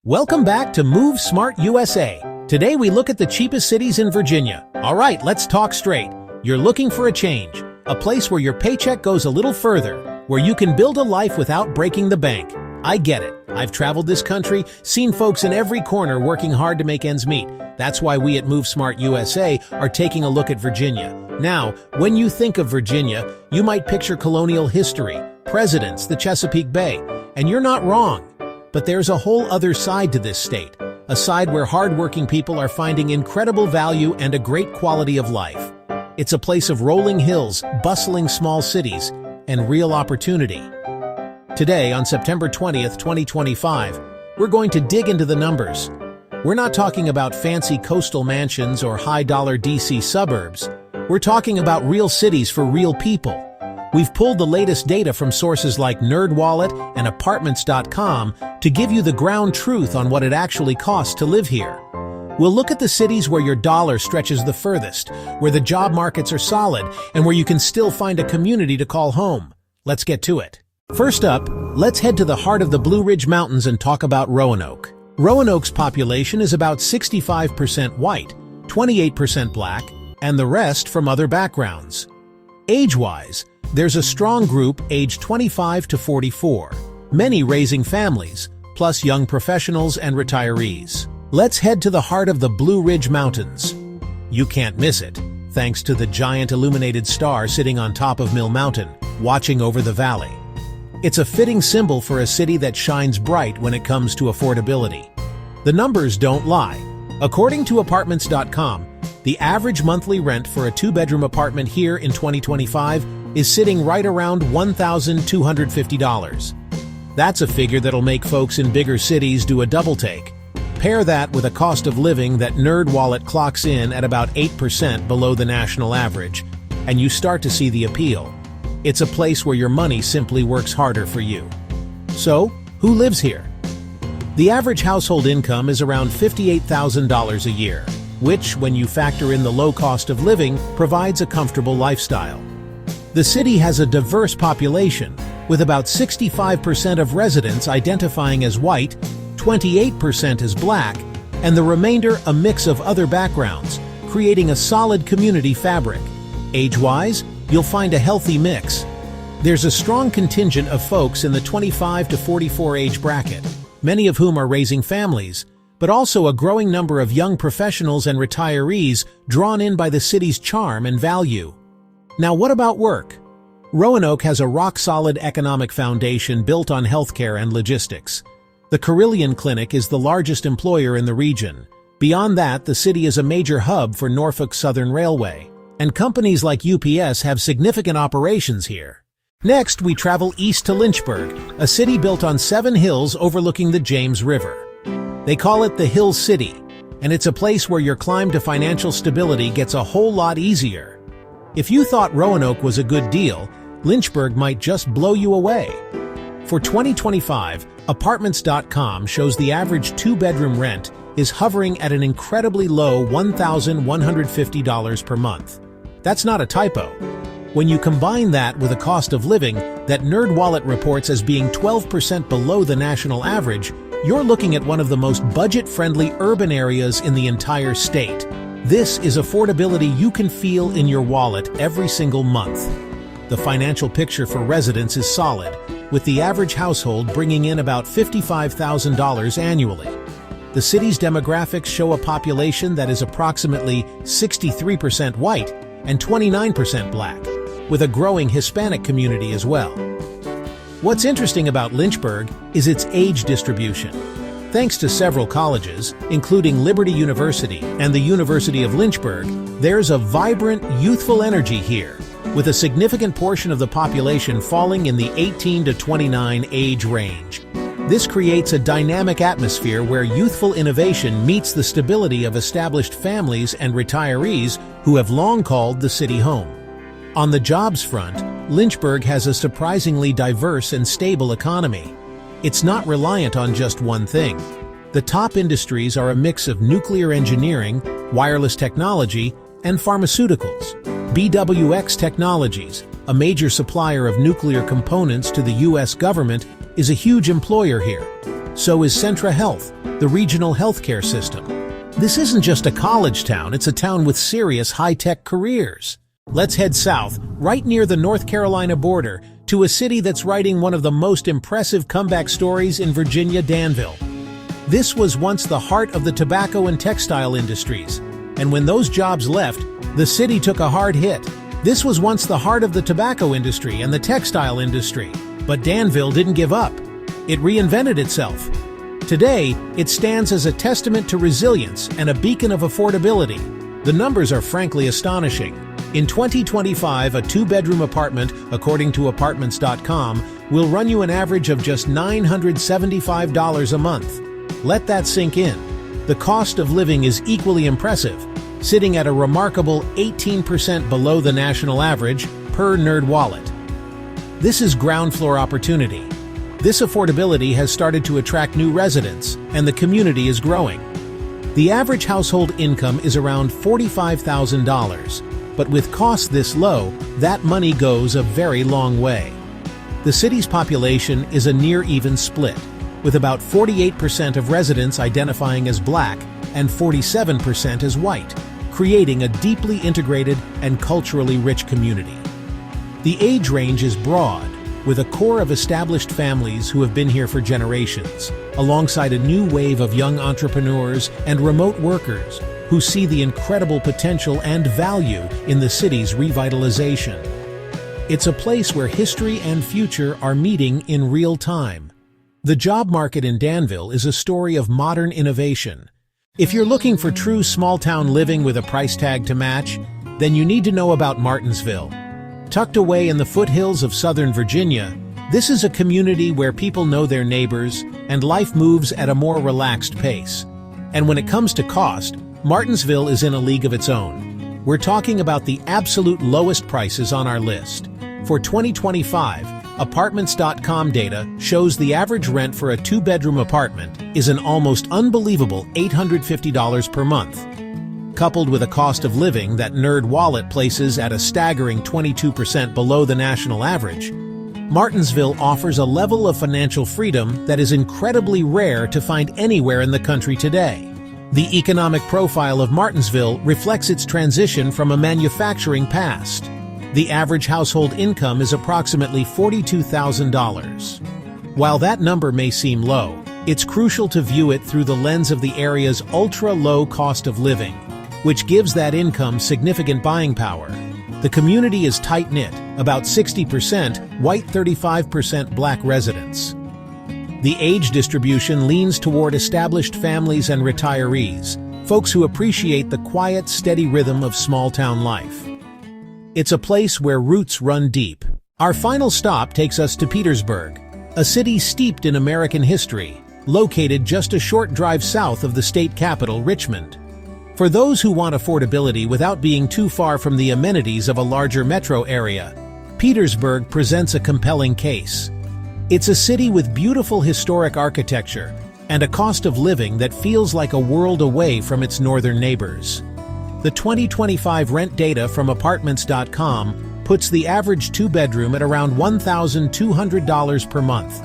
Welcome back to Move Smart USA. Today we look at the cheapest cities in Virginia. All right, let's talk straight. You're looking for a change, a place where your paycheck goes a little further, where you can build a life without breaking the bank. I get it. I've traveled this country, seen folks in every corner working hard to make ends meet. That's why we at Move Smart USA are taking a look at Virginia. Now, when you think of Virginia, you might picture colonial history, presidents, the Chesapeake Bay, and you're not wrong. But there's a whole other side to this state, a side where hardworking people are finding incredible value and a great quality of life. It's a place of rolling hills, bustling small cities, and real opportunity. Today, on September 20th, 2025, we're going to dig into the numbers. We're not talking about fancy coastal mansions or high-dollar DC suburbs. We're talking about real cities for real people. We've pulled the latest data from sources like NerdWallet and Apartments.com to give you the ground truth on what it actually costs to live here. We'll look at the cities where your dollar stretches the furthest, where the job markets are solid, and where you can still find a community to call home. Let's get to it. First up, let's head to the heart of the Blue Ridge Mountains and talk about Roanoke. Roanoke's population is about 65% white, 28% black, and the rest from other backgrounds. Age-wise, there's a strong group aged 25 to 44, many raising families, plus young professionals and retirees. Let's head to the heart of the Blue Ridge Mountains. You can't miss it, thanks to the giant illuminated star sitting on top of Mill Mountain, watching over the valley. It's a fitting symbol for a city that shines bright when it comes to affordability. The numbers don't lie. According to Apartments.com, the average monthly rent for a two-bedroom apartment here in 2025 is sitting right around $1,250. That's a figure that'll make folks in bigger cities do a double take. Pair that with a cost of living that NerdWallet clocks in at about 8% below the national average, and you start to see the appeal. It's a place where your money simply works harder for you. So, who lives here? The average household income is around $58,000 a year, which, when you factor in the low cost of living, provides a comfortable lifestyle. The city has a diverse population, with about 65% of residents identifying as white, 28% as black, and the remainder a mix of other backgrounds, creating a solid community fabric. Age-wise, you'll find a healthy mix. There's a strong contingent of folks in the 25 to 44 age bracket, many of whom are raising families, but also a growing number of young professionals and retirees drawn in by the city's charm and value. Now, what about work? Roanoke has a rock-solid economic foundation built on healthcare and logistics. The Carilion Clinic is the largest employer in the region. Beyond that, the city is a major hub for Norfolk Southern Railway, and companies like UPS have significant operations here. Next, we travel east to Lynchburg, a city built on 7 hills overlooking the James River. They call it the Hill City, and it's a place where your climb to financial stability gets a whole lot easier. If you thought Roanoke was a good deal, Lynchburg might just blow you away. For 2025, Apartments.com shows the average two-bedroom rent is hovering at an incredibly low $1,150 per month. That's not a typo. When you combine that with a cost of living that NerdWallet reports as being 12% below the national average, you're looking at one of the most budget-friendly urban areas in the entire state. This is affordability you can feel in your wallet every single month. The financial picture for residents is solid, with the average household bringing in about $55,000 annually. The city's demographics show a population that is approximately 63% white and 29% black, with a growing Hispanic community as well. What's interesting about Lynchburg is its age distribution. Thanks to several colleges, including Liberty University and the University of Lynchburg, there's a vibrant, youthful energy here, with a significant portion of the population falling in the 18 to 29 age range. This creates a dynamic atmosphere where youthful innovation meets the stability of established families and retirees who have long called the city home. On the jobs front, Lynchburg has a surprisingly diverse and stable economy. It's not reliant on just one thing. The top industries are a mix of nuclear engineering, wireless technology, and pharmaceuticals. BWX Technologies, a major supplier of nuclear components to the U.S. government, is a huge employer here. So is Centra Health, the regional healthcare system. This isn't just a college town, it's a town with serious high-tech careers. Let's head south, right near the North Carolina border, to a city that's writing one of the most impressive comeback stories in Virginia, Danville. This was once the heart of the tobacco and textile industries, and when those jobs left, the city took a hard hit. This was once the heart of the tobacco industry and the textile industry, but Danville didn't give up. It reinvented itself. Today, it stands as a testament to resilience and a beacon of affordability. The numbers are frankly astonishing. In 2025, a two-bedroom apartment, according to Apartments.com, will run you an average of just $975 a month. Let that sink in. The cost of living is equally impressive, sitting at a remarkable 18% below the national average per NerdWallet. This is ground floor opportunity. This affordability has started to attract new residents, and the community is growing. The average household income is around $45,000, but with costs this low, that money goes a very long way. The city's population is a near even split, with about 48% of residents identifying as Black and 47% as white, creating a deeply integrated and culturally rich community. The age range is broad, with a core of established families who have been here for generations, alongside a new wave of young entrepreneurs and remote workers who see the incredible potential and value in the city's revitalization. It's a place where history and future are meeting in real time. The job market in Danville is a story of modern innovation. If you're looking for true small-town living with a price tag to match, then you need to know about Martinsville. Tucked away in the foothills of Southern Virginia, this is a community where people know their neighbors and life moves at a more relaxed pace. And when it comes to cost, Martinsville is in a league of its own. We're talking about the absolute lowest prices on our list. For 2025, Apartments.com data shows the average rent for a two-bedroom apartment is an almost unbelievable $850 per month. Coupled with a cost of living that NerdWallet places at a staggering 22% below the national average, Martinsville offers a level of financial freedom that is incredibly rare to find anywhere in the country today. The economic profile of Martinsville reflects its transition from a manufacturing past. The average household income is approximately $42,000. While that number may seem low, it's crucial to view it through the lens of the area's ultra-low cost of living, which gives that income significant buying power. The community is tight-knit, about 60% white, 35% Black residents. The age distribution leans toward established families and retirees, folks who appreciate the quiet, steady rhythm of small-town life. It's a place where roots run deep. Our final stop takes us to Petersburg, a city steeped in American history, located just a short drive south of the state capital, Richmond. For those who want affordability without being too far from the amenities of a larger metro area, Petersburg presents a compelling case. It's a city with beautiful historic architecture and a cost of living that feels like a world away from its northern neighbors. The 2025 rent data from Apartments.com puts the average two-bedroom at around $1,200 per month.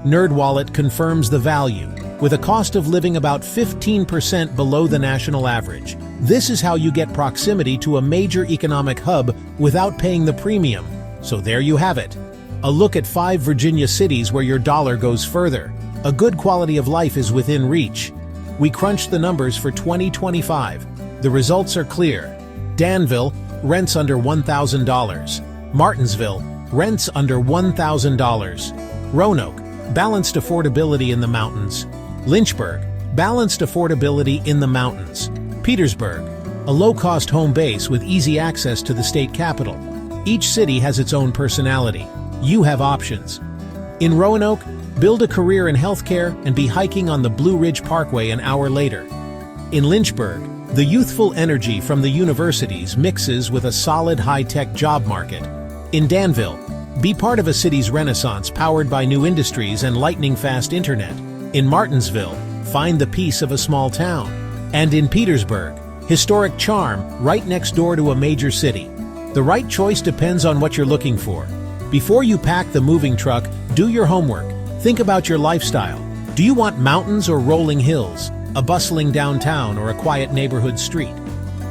NerdWallet confirms the value, with a cost of living about 15% below the national average. This is how you get proximity to a major economic hub without paying the premium. So there you have it. A look at 5 Virginia cities where your dollar goes further. A good quality of life is within reach. We crunched the numbers for 2025. The results are clear. Danville, rents under $1,000. Martinsville, rents under $1,000. Roanoke, balanced affordability in the mountains. Lynchburg, balanced affordability in the mountains. Petersburg, a low-cost home base with easy access to the state capital. Each city has its own personality. You have options. In Roanoke, build a career in healthcare and be hiking on the Blue Ridge Parkway an hour later. In Lynchburg, the youthful energy from the universities mixes with a solid high-tech job market. In Danville, be part of a city's renaissance powered by new industries and lightning-fast internet. In Martinsville, find the peace of a small town. And in Petersburg, historic charm right next door to a major city. The right choice depends on what you're looking for. Before you pack the moving truck, do your homework. Think about your lifestyle. Do you want mountains or rolling hills, a bustling downtown or a quiet neighborhood street?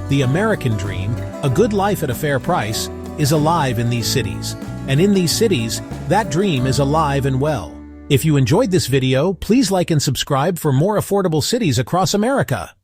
The American dream, a good life at a fair price, is alive in these cities. And in these cities, that dream is alive and well. If you enjoyed this video, please like and subscribe for more affordable cities across America.